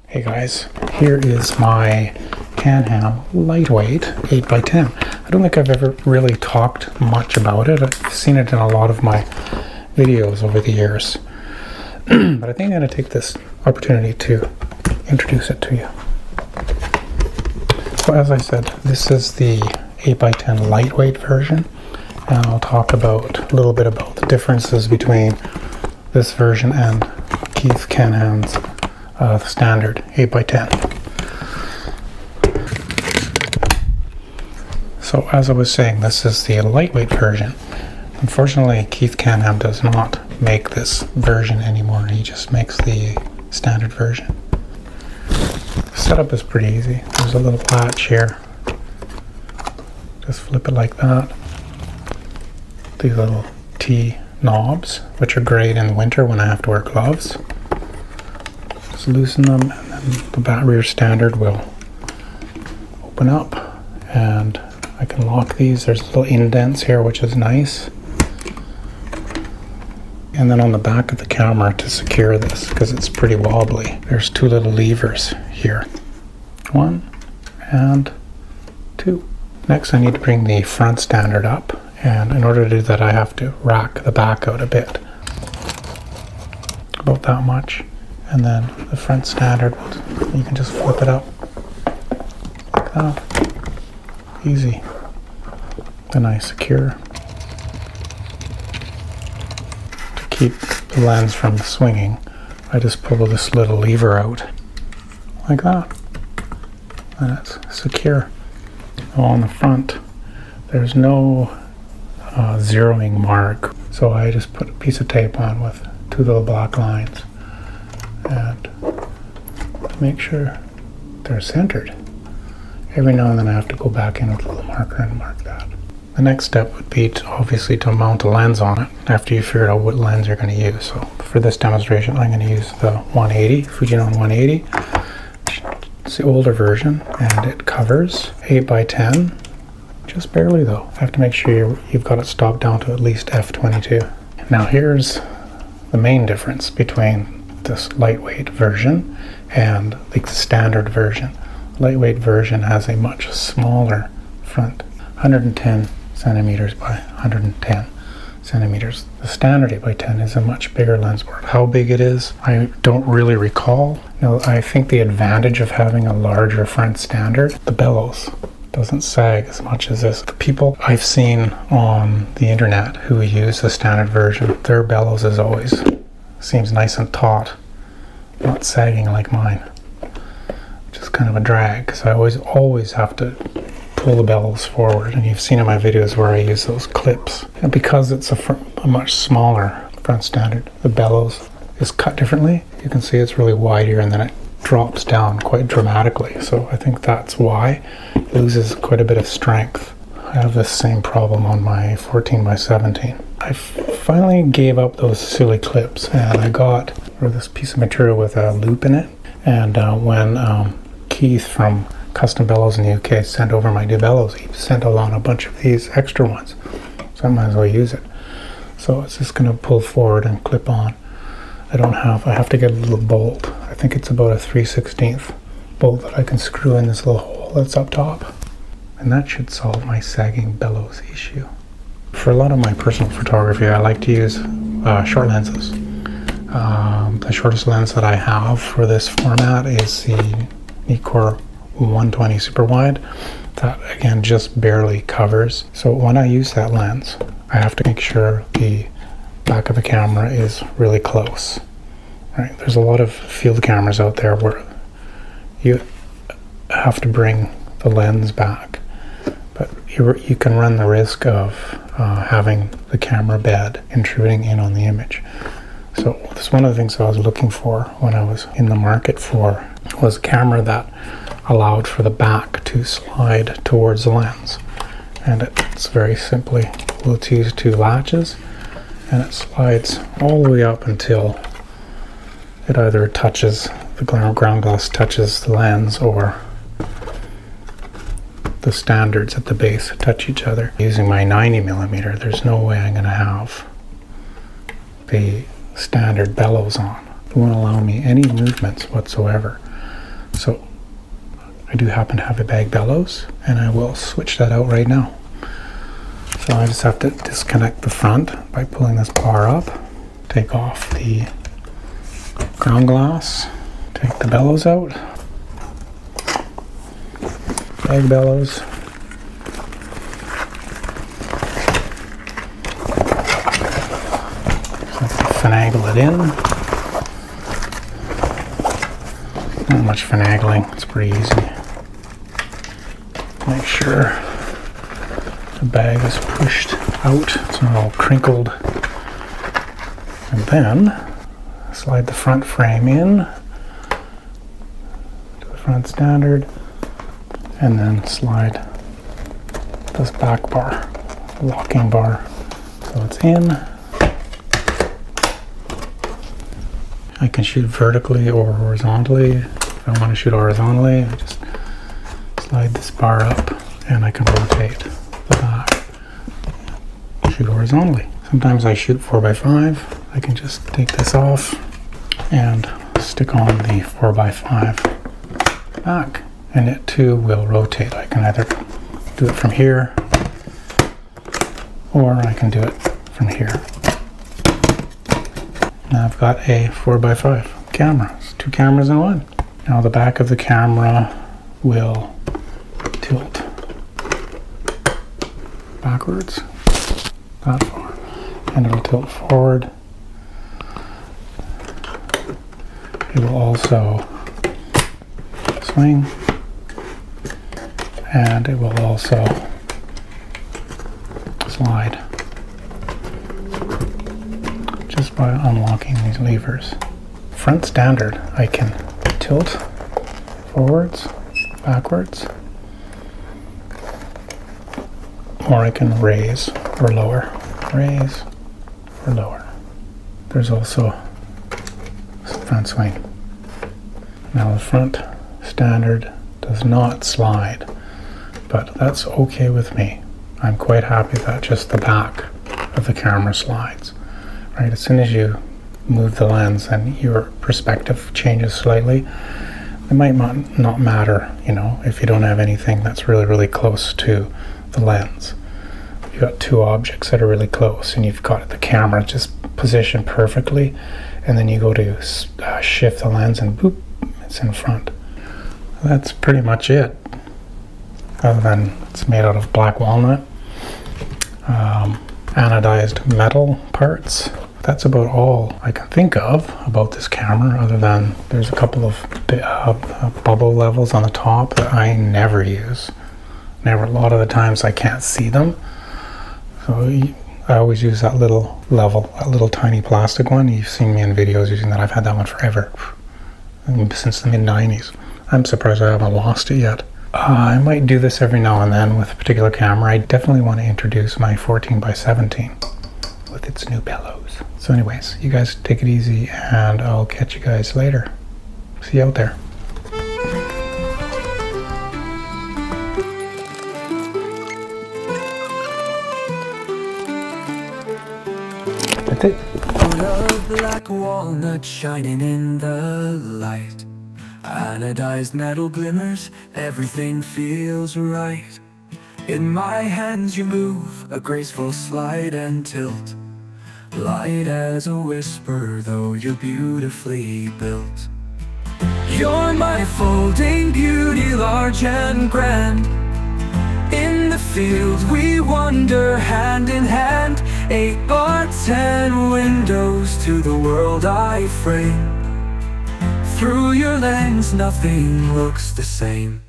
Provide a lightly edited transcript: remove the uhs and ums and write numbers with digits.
Hey guys, here is my Canham lightweight 8x10. I don't think I've ever really talked much about it. I've seen it in a lot of my videos over the years. But I think I'm going to take this opportunity to introduce it to you. So as I said, this is the 8x10 lightweight version. And I'll talk about a little bit about the differences between this version and Keith Canham's standard 8x10. So as I was saying, this is the lightweight version. Unfortunately, Keith Canham does not make this version anymore. He just makes the standard version. The setup is pretty easy. There's a little latch here. Just flip it like that. These little T knobs, which are great in winter when I have to wear gloves. Just loosen them, and then the rear standard will open up, and I can lock these. There's little indents here, which is nice. And then on the back of the camera to secure this, because it's pretty wobbly, there's two little levers here. 1 and 2. Next, I need to bring the front standard up, and in order to do that, I have to rack the back out a bit, about that much. And then the front standard, you can just flip it up like that. Easy. Then I secure to keep the lens from swinging. I just pull this little lever out like that, and it's secure. On the front, there's no zeroing mark, so I just put a piece of tape on with two little black lines, and to make sure they're centered. Every now and then I have to go back in with a little marker and mark that. The next step would be obviously to mount a lens on it after you figure out what lens you're going to use. So for this demonstration, I'm going to use the 180, Fujinon 180. It's the older version, and it covers 8x10, just barely though. I have to make sure you've got it stopped down to at least f22. Now here's the main difference between this lightweight version and the standard version. Lightweight version has a much smaller front, 110 centimeters by 110 centimeters. The standard 8x10 is a much bigger lens board. How big it is, I don't really recall. No, I think the advantage of having a larger front standard, the bellows doesn't sag as much as this. The people I've seen on the internet who use the standard version, their bellows is always seems nice and taut, not sagging like mine, which is kind of a drag because I always have to pull the bellows forward, and you've seen in my videos where I use those clips. And because it's a much smaller front standard, the bellows is cut differently. You can see it's really wide here, and then it drops down quite dramatically. So I think that's why it loses quite a bit of strength. I have this same problem on my 14x17. I finally gave up those silly clips, and I got this piece of material with a loop in it. And when Keith from Custom Bellows in the UK sent over my new bellows, he sent along a bunch of these extra ones, so I might as well use it. So it's just going to pull forward and clip on. I have to get a little bolt. I think it's about a 3/16 bolt that I can screw in this little hole that's up top, and that should solve my sagging bellows issue. For a lot of my personal photography, I like to use short lenses. The shortest lens that I have for this format is the Nikkor 120 super wide. That again just barely covers. So when I use that lens, I have to make sure the back of the camera is really close. Right? There's a lot of field cameras out there where you have to bring the lens back, but you can run the risk of having the camera bed intruding in on the image. So that's one of the things I was looking for when I was in the market for, was a camera that allowed for the back to slide towards the lens. And it's very simply, we'll use two latches, and it slides all the way up until it either touches the ground glass, touches the lens, or the standards at the base touch each other. Using my 90mm, there's no way I'm going to have the standard bellows on. It won't allow me any movements whatsoever. So I do happen to have a bag bellows, and I will switch that out right now. So I just have to disconnect the front by pulling this bar up, take off the ground glass, take the bellows out, bag bellows, finagle it in. Not much finagling, it's pretty easy. Make sure the bag is pushed out, it's not all crinkled. And then slide the front frame in to the front standard, and then slide this back bar, locking bar, so it's in. I can shoot vertically or horizontally. If I want to shoot horizontally, I just slide this bar up and I can rotate the back. Shoot horizontally. Sometimes I shoot 4x5. I can just take this off and stick on the 4x5 back, and it too will rotate. I can either do it from here or I can do it from here. Now I've got a 4x5 camera. It's 2 cameras in one. Now the back of the camera will tilt backwards that far, and it'll tilt forward. It will also swing, and it will also slide just by unlocking these levers. Front standard, I can tilt forwards, backwards, or I can raise or lower, raise or lower. There's also front swing. Now the front standard does not slide, but that's okay with me. I'm quite happy that just the back of the camera slides. Right, as soon as you move the lens and your perspective changes slightly, it might not matter, you know, if you don't have anything that's really close to the lens. You've got 2 objects that are really close and you've got the camera just positioned perfectly, and then you go to shift the lens and boop, it's in front. That's pretty much it, other than it's made out of black walnut, anodized metal parts. That's about all I can think of about this camera, other than there's a couple of bubble levels on the top that I never use. A lot of the times I can't see them, so I always use that little level, that little tiny plastic one. You've seen me in videos using that. I've had that one forever, since the mid-90s. I'm surprised I haven't lost it yet. I might do this every now and then with a particular camera. I definitely want to introduce my 14x17 with its new bellows. So anyways, you guys take it easy, and I'll catch you guys later. See you out there. That's it. Full of black walnut shining in the light. Anodized metal glimmers, everything feels right. In my hands you move, a graceful slide and tilt. Light as a whisper, though you're beautifully built. You're my folding beauty, large and grand. In the field we wander hand in hand, 8x10 windows to the world I frame. Through your lens nothing looks the same.